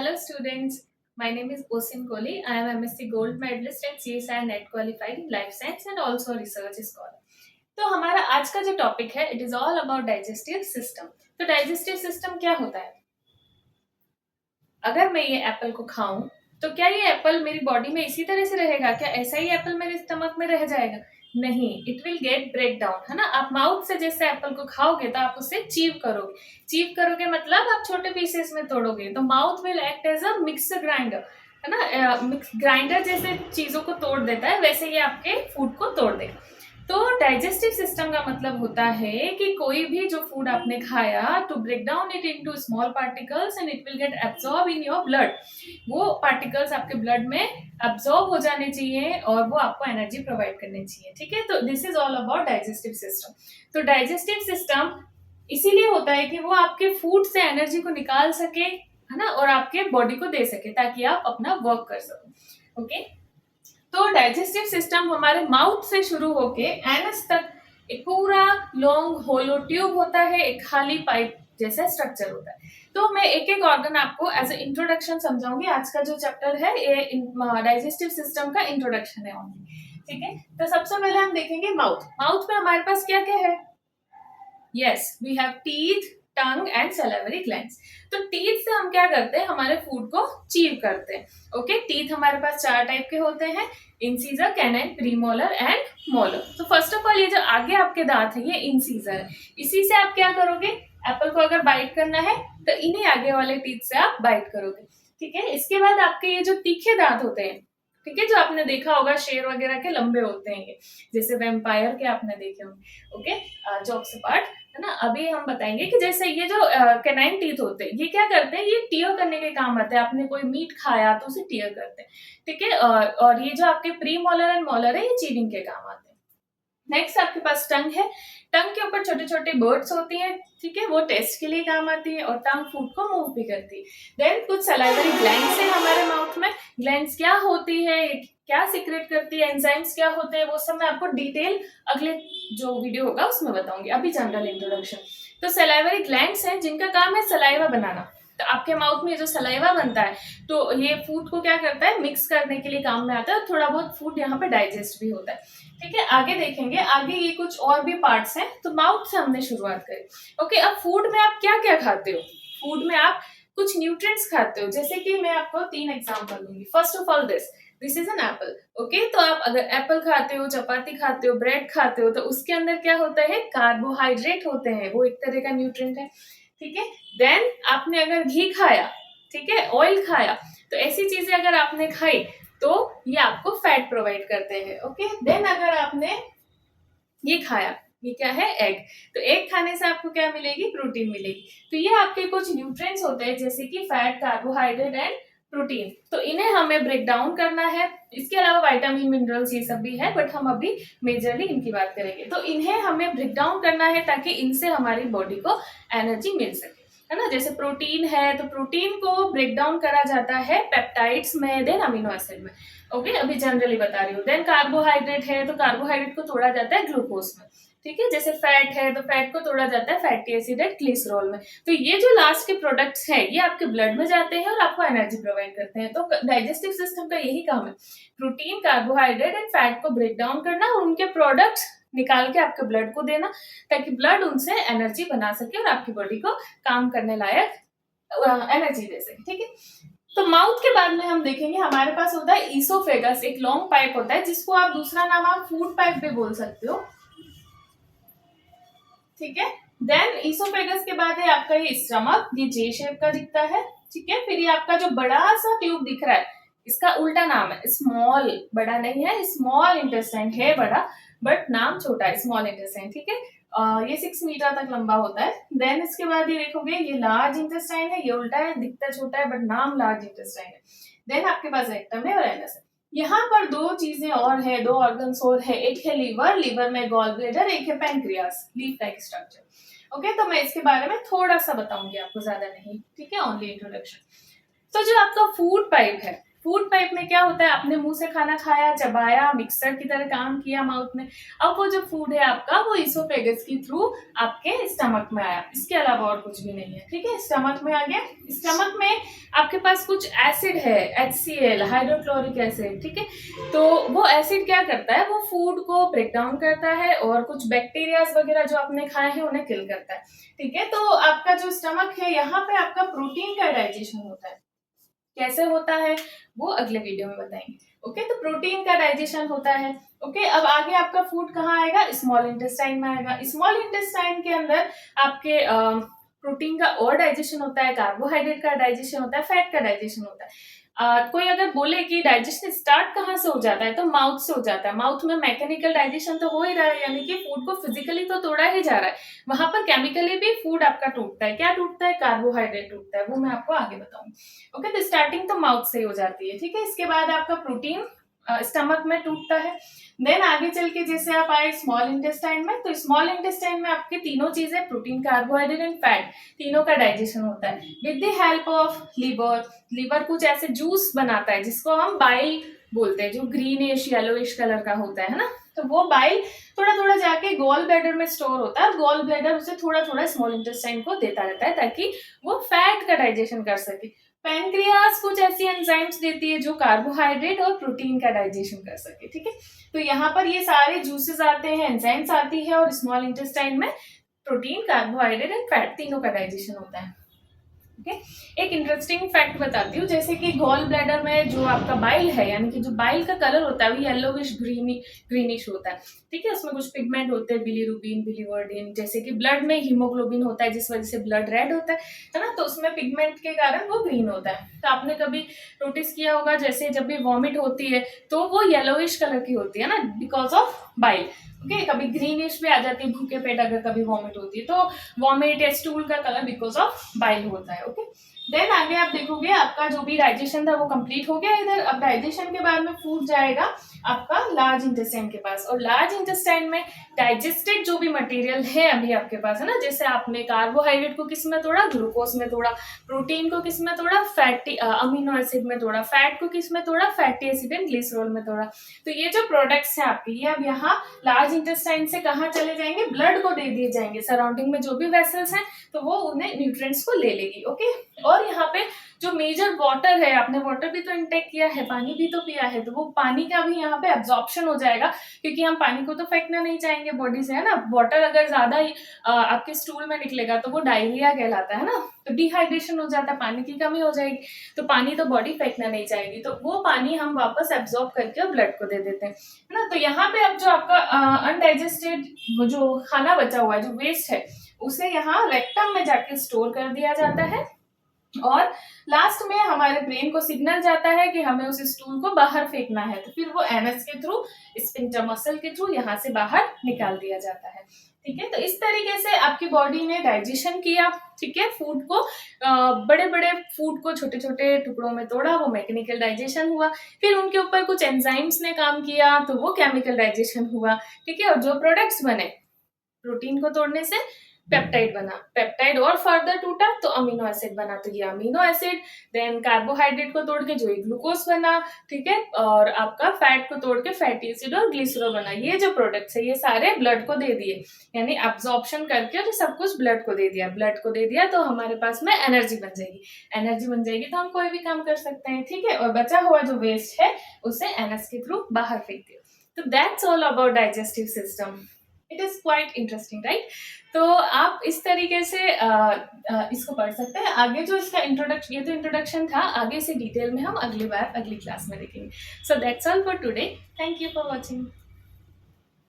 Hello students, my name is Osin Kohli. I am MSc Gold Medalist and CSI Net Qualified in Life Science and also Research Scholar. तो हमारा आज का जो topic है it is all about digestive system. तो digestive system क्या होता है? अगर मैं ये एप्पल को खाऊं तो क्या ये एप्पल मेरी बॉडी में इसी तरह से रहेगा? क्या ऐसा ही एप्पल मेरे स्टमक में रह जाएगा? नहीं, it will get break down, है ना। आप माउथ से जैसे एप्पल को खाओगे तो आप उसे चीव करोगे मतलब आप छोटे पीसेस में तोड़ोगे। तो mouth will act as a mixer grinder, है ना। मिक्स ग्राइंडर जैसे चीजों को तोड़ देता है वैसे ये आपके फूड को तोड़ देगा। तो डाइजेस्टिव सिस्टम का मतलब होता है कि कोई भी जो फूड आपने खाया to break down it into small particles and it will get absorb in your blood. वो पार्टिकल्स आपके ब्लड में एब्जॉर्ब हो जाने चाहिए और वो आपको एनर्जी प्रोवाइड करनी चाहिए। ठीक है, तो this is all about digestive system. तो डाइजेस्टिव सिस्टम इसीलिए होता है कि वो आपके फूड से एनर्जी को निकाल सके, है ना, और आपके बॉडी को दे सके ताकि आप अपना वर्क कर सको। ओके, तो डाइजेस्टिव सिस्टम हमारे माउथ से शुरू होके एनस तक एक पूरा लॉन्ग होलो ट्यूब होता है, एक खाली पाइप जैसा स्ट्रक्चर होता है। तो मैं एक एक ऑर्गन आपको एज ए इंट्रोडक्शन समझाऊंगी। आज का जो चैप्टर है ये डाइजेस्टिव सिस्टम का इंट्रोडक्शन है ओनली। ठीक है, तो सबसे पहले हम देखेंगे माउथ। माउथ में हमारे पास क्या क्या है? Yes, we have teeth, tongue and salivary glands. तो टीथ से हम क्या करते हैं? हमारे फूड को चीव करते हैं। ओके, टीथ हमारे पास चार टाइप के होते हैं, incisor, canine, premolar and molar. तो फर्स्ट ऑफ ऑल ये जो आगे आपके दांत है ये इंसीजर है। इसी से आप क्या करोगे? एप्पल को अगर बाइट करना है तो इन्हीं आगे वाले टीथ से आप बाइट करोगे। ठीक है, इसके बाद आपके ये जो तीखे दांत होते हैं, ठीक है, जो आपने देखा होगा शेर वगैरह के लंबे होते हैं ये, जैसे वेम्पायर के आपने देखे होंगे। ओके, जॉक्स अपार्ट, है ना। अभी हम बताएंगे कि जैसे ये जो कैनाइन टीथ होते हैं ये क्या करते हैं? ये टीयर करने के काम आते हैं। आपने कोई मीट खाया तो उसे टीयर करते हैं। ठीक है, और ये जो आपके प्री मोलर एंड मोलर है ये चीविंग के काम आते हैं। नेक्स्ट आपके पास टंग है। टंग के ऊपर छोटे छोटे बर्ड्स होती हैं, ठीक है, वो टेस्ट के लिए काम आती है और टंग फूड को मूव भी करती है। देन कुछ सलाइवरी ग्लैंड्स है हमारे माउथ में। ग्लैंड्स क्या होती है, क्या सीक्रेट करती है, एंजाइम्स क्या होते हैं, वो सब मैं आपको डिटेल अगले जो वीडियो होगा उसमें बताऊंगी। अभी जनरल इंट्रोडक्शन। तो सलाइवरी ग्लैंड्स हैं जिनका काम है सलाइवा बनाना। तो आपके माउथ में जो सलाइवा बनता है तो ये फूड को क्या करता है? मिक्स करने के लिए काम में आता है और थोड़ा बहुत फूड यहाँ पे डाइजेस्ट भी होता है। ठीक है, आगे देखेंगे। आगे ये कुछ और भी पार्ट्स हैं। तो माउथ से हमने शुरुआत करी। ओके, अब फूड में आप क्या क्या खाते हो? फूड में आप कुछ न्यूट्रिएंट्स खाते हो, जैसे कि मैं आपको 3 एग्जांपल दूंगी। First of all this is an apple. Okay, तो आप अगर एप्पल खाते हो, चपाती खाते हो, ब्रेड खाते हो तो उसके अंदर क्या होता है? कार्बोहाइड्रेट होते हैं, वो एक तरह का न्यूट्रिएंट है। ठीक है, देन आपने अगर घी खाया, ठीक है, ऑयल खाया, तो ऐसी चीजें अगर आपने खाई तो ये आपको फैट प्रोवाइड करते हैं। ओके, देन अगर आपने ये खाया, ये क्या है? एग। तो एग खाने से आपको क्या मिलेगी? प्रोटीन मिलेगी। तो ये आपके कुछ न्यूट्रिएंट्स होते हैं जैसे कि फैट, कार्बोहाइड्रेट एंड प्रोटीन। तो इन्हें हमें ब्रेक डाउन करना है। इसके अलावा विटामिन, मिनरल्स ये सब भी है, बट हम अभी मेजरली इनकी बात करेंगे। तो इन्हें हमें ब्रेक डाउन करना है ताकि इनसे हमारी बॉडी को एनर्जी मिल सके, है ना। जैसे प्रोटीन है तो प्रोटीन को ब्रेक डाउन करा जाता है पेप्टाइड्स में, देन अमीनो एसिड में। ओके, अभी जनरली बता रही हूँ। देन कार्बोहाइड्रेट है तो कार्बोहाइड्रेट को तोड़ा जाता है ग्लूकोज में। ठीक है, जैसे फैट है तो फैट को तोड़ा जाता है फैटी एसिड एंड ग्लिसरॉल में। तो ये जो लास्ट के प्रोडक्ट्स हैं ये आपके ब्लड में जाते हैं और आपको एनर्जी प्रोवाइड करते हैं। तो डाइजेस्टिव सिस्टम का यही काम है, प्रोटीन, कार्बोहाइड्रेट एंड फैट को ब्रेक डाउन करना और उनके प्रोडक्ट्स निकाल के आपके ब्लड को देना ताकि ब्लड उनसे एनर्जी बना सके और आपकी बॉडी को काम करने लायक एनर्जी दे सके। ठीक है, तो माउथ के बाद में हम देखेंगे हमारे पास होता है ईसोफेगस। एक लॉन्ग पाइप होता है जिसको आप दूसरा नाम आप फूड पाइप भी बोल सकते हो। ठीक है, देन ईसोफेगस के बाद है आपका ये स्टमक, ये जे शेप का दिखता है। ठीक है, फिर ये आपका जो बड़ा सा ट्यूब दिख रहा है इसका उल्टा नाम है स्मॉल। बड़ा नहीं है, स्मॉल इंटेस्टाइन है बड़ा, बट नाम छोटा है, स्मॉल इंटेस्टाइन। ठीक है, ये 6 मीटर तक लंबा होता है। देन इसके बाद ये देखोगे ये लार्ज इंटेस्टाइन है, ये उल्टा है, दिखता छोटा है बट नाम लार्ज इंटेस्टाइन है। देन आपके पास रेक्टम है और एनस है। यहाँ पर दो चीजें और है, दो ऑर्गन्स और है। एक है लीवर, लीवर में गॉल ब्लेडर, एक है pancreas, leaf like structure. Okay, तो मैं इसके बारे में थोड़ा सा बताऊंगी आपको, ज्यादा नहीं। ठीक है, ओनली इंट्रोडक्शन। तो जो आपका फूड पाइप है, फूड पाइप में क्या होता है, आपने मुंह से खाना खाया, चबाया, मिक्सर की तरह काम किया माउथ में, अब वो जो फूड है आपका वो इसोफेगस के थ्रू आपके स्टमक में आया, इसके अलावा और कुछ भी नहीं है। ठीक है, स्टमक में आ गया। स्टमक में आपके पास कुछ एसिड है, HCl, हाइड्रोक्लोरिक एसिड। ठीक है, तो वो एसिड क्या करता है, वो फूड को ब्रेक डाउन करता है और कुछ बैक्टीरियाज वगैरह जो आपने खाए हैं उन्हें किल करता है। ठीक है, तो आपका जो स्टमक है यहाँ पे आपका प्रोटीन का डाइजेशन होता है। कैसे होता है वो अगले वीडियो में बताएंगे। ओके, तो प्रोटीन का डाइजेशन होता है। ओके, अब आगे आपका फूड कहाँ आएगा, स्मॉल इंटेस्टाइन में आएगा। स्मॉल इंटेस्टाइन के अंदर आपके प्रोटीन का और डाइजेशन होता है, कार्बोहाइड्रेट का डाइजेशन होता है, फैट का डाइजेशन होता है। कोई अगर बोले कि डाइजेशन स्टार्ट कहाँ से हो जाता है, तो माउथ से हो जाता है। माउथ में मैकेनिकल डाइजेशन तो हो ही रहा है, यानी कि फूड को फिजिकली तो तोड़ा ही जा रहा है, वहां पर केमिकली भी फूड आपका टूटता है। क्या टूटता है, कार्बोहाइड्रेट टूटता है, वो मैं आपको आगे बताऊंगी। ओके, तो स्टार्टिंग तो माउथ से ही हो जाती है। ठीक है, इसके बाद आपका प्रोटीन स्टमक में टूटता है। देन आगे चल के जैसे आप आए स्मॉल इंटेस्टाइन में, तो स्मॉल इंटेस्टाइन में आपके तीनों चीजें, प्रोटीन, कार्बोहाइड्रेट एंड फैट, तीनों का डाइजेशन होता है with the help of liver. Liver कुछ ऐसे जूस बनाता है जिसको हम बाइल बोलते हैं, जो ग्रीनिश येलोइश कलर का होता है ना, तो वो बाइल थोड़ा थोड़ा जाके गॉल ब्लैडर में स्टोर होता है। गॉल ब्लैडर उसे थोड़ा थोड़ा स्मॉल इंटेस्टाइन को देता रहता है ताकि वो फैट का डाइजेशन कर सके। पैनक्रियास कुछ ऐसी एंजाइम्स देती है जो कार्बोहाइड्रेट और प्रोटीन का डाइजेशन कर सके। ठीक है, तो यहाँ पर ये सारे जूसेस आते हैं, एंजाइम्स आती है, और स्मॉल इंटेस्टाइन में प्रोटीन, कार्बोहाइड्रेट एंड फैट तीनों का डाइजेशन होता है। ओके, एक इंटरेस्टिंग फैक्ट बताती हूँ, जैसे कि गॉल ब्लैडर में जो आपका बाइल है, यानी कि जो बाइल का कलर होता है वो येलोविश ग्रीनिश होता है। ठीक है, उसमें कुछ पिगमेंट होते हैं, बिलीरुबिन, बिलीवर्डिन, जैसे कि ब्लड में हीमोग्लोबिन होता है जिस वजह से ब्लड रेड होता है ना, तो उसमें पिगमेंट के कारण वो ग्रीन होता है। तो आपने कभी नोटिस किया होगा, जैसे जब भी वॉमिट होती है तो वो येलोविश कलर की होती है ना, बिकॉज ऑफ बाइल। ओके, कभी ग्रीनिश भी आ जाती है भूखे पेट अगर कभी वॉमिट होती है, तो वॉमिट या स्टूल का कलर बिकॉज ऑफ बाइल होता है। ओके, देन आगे आप देखोगे आपका जो भी डाइजेशन था वो कंप्लीट हो गया इधर। अब डाइजेशन के बाद में फूड जाएगा आपका लार्ज इंटेस्टाइन के पास, और लार्ज इंटेस्टाइन में डाइजेस्टेड जो भी मटेरियल है अभी आपके पास है ना, जैसे आपने कार्बोहाइड्रेट को किस में तोड़ा, ग्लूकोज में तोड़ा, प्रोटीन को किस में तोड़ा, फैटी अमीनो एसिड में तोड़ा, फैट को किस में तोड़ा, फैटी एसिड एंड ग्लिसरॉल में तोड़ा। तो ये जो प्रोडक्ट्स हैं आपके, ये अब यहाँ लार्ज इंटेस्टाइन से कहाँ चले जाएंगे, ब्लड को दे दिए जाएंगे। सराउंडिंग में जो भी वेसल्स हैं तो वो उन्हें न्यूट्रिएंट्स को ले लेगी। ओके, और यहाँ पे जो मेजर वाटर है, आपने वाटर भी तो इंटेक किया है, पानी भी तो पिया है, तो वो पानी का भी यहाँ पे एब्जॉर्प्शन हो जाएगा, क्योंकि हम पानी को तो फेंकना नहीं चाहेंगे बॉडी से, है ना। वाटर अगर ज्यादा ही आपके स्टूल में निकलेगा तो वो डायरिया कहलाता है ना, तो डिहाइड्रेशन हो जाता है, पानी की कमी हो जाएगी, तो पानी तो बॉडी फेंकना नहीं चाहेगी, तो वो पानी हम वापस एब्जॉर्ब करके ब्लड को दे देते हैं, है ना। तो यहाँ पे अब जो आपका अनडाइजेस्टेड जो खाना बचा हुआ है, जो वेस्ट है, उसे यहाँ रेक्टम में जाके स्टोर कर दिया जाता है, और लास्ट में हमारे ब्रेन को सिग्नल जाता है कि हमें उस स्टूल को बाहर फेंकना है, तो फिर वो एनएस के थ्रू, स्फिंक्टर मसल के थ्रू यहाँ से बाहर निकाल दिया जाता है। ठीक है, तो इस तरीके से आपकी बॉडी ने डाइजेशन किया। ठीक है, फूड को बड़े बड़े फूड को छोटे छोटे टुकड़ों में तोड़ा, वो मैकेनिकल डाइजेशन हुआ, फिर उनके ऊपर कुछ एंजाइम्स ने काम किया तो वो केमिकल डाइजेशन हुआ। ठीक है, और जो प्रोडक्ट्स बने, प्रोटीन को तोड़ने से पेप्टाइड बना, पेप्टाइड और फर्दर टूटा तो अमीनो एसिड बना, तो ये अमीनो एसिड, देन कार्बोहाइड्रेट को तोड़ के जो ये ग्लूकोज बना। ठीक है, और आपका फैट को तोड़ के फैटी एसिड और ग्लिसरॉल बना। ये जो प्रोडक्ट्स है ये सारे ब्लड को दे दिए, यानी एब्जॉर्प्शन करके और सब कुछ ब्लड को दे दिया। ब्लड को दे दिया तो हमारे पास में एनर्जी बन जाएगी, एनर्जी बन जाएगी तो हम कोई भी काम कर सकते हैं। ठीक है, और बचा हुआ जो वेस्ट है उसे एनएस के थ्रू बाहर फेंक दिया। तो that's all about digestive system. It is quite interesting, right. तो आप इस तरीके से इसको पढ़ सकते हैं। आगे जो इसका इंट्रोडक्शन, ये तो इंट्रोडक्शन था, आगे से डिटेल में हम अगली बार अगली क्लास में देखेंगे। So that's all for today, thank you for watching.